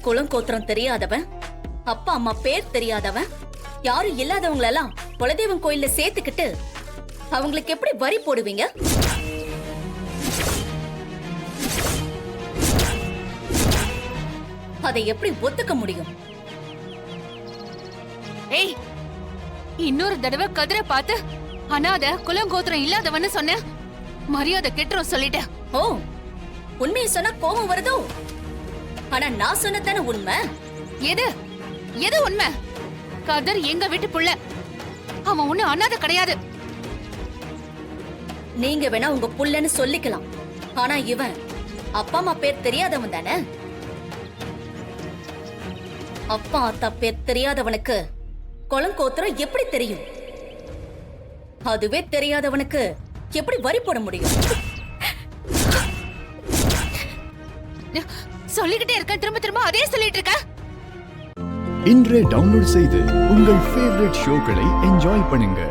குலம் கோத்திரம் தெரியாதவன், அப்பா அம்மா பேர் தெரியாதவன், யாரும் இல்லாதவங்களெல்லாம் குலதெய்வம் கோயில்ல சேர்த்துக்கிட்டு அவங்களுக்கு எப்படி வரி போடுவீங்க? அதை எப்படி ஒத்துக்க முடியும்? ஏய், இன்னொரு தடவை கதிரை பார்த்து அனாதை குலங்கோத்திரம் இல்லாதவன்னு சொன்ன மரியாதை கெட்டுரும் சொல்லிட்டேன். ஓ, உண்மையை சொன்னா கோபம் வருதோ? ஆனா நான் சொன்னதானே உண்மை. எது எது உண்மை? கதிர் எங்க வீட்டு புள்ள, அவன் ஒண்ணு அனாதை கிடையாது. நீங்க வேணா உங்க புள்ளன்னு சொல்லிக்கலாம், ஆனா இவன் அப்பா அம்மா பேர் தெரியாதவன் தானே. அப்பா அத்தா பேர் தெரியாதவனுக்கு குலங்கோத்திரம் எப்படி தெரியும்? அதுவே தெரியாதவனுக்கு எப்படி வரி போட முடியும்? சொல்லிக்கிட்டே இருக்க, திரும்ப திரும்ப அதே சொல்லிட்டு இருக்க. இன்றே டவுன்லோட் செய்து உங்கள் ஃபேவரட் ஷோக்களை என்ஜாய் பண்ணுங்க.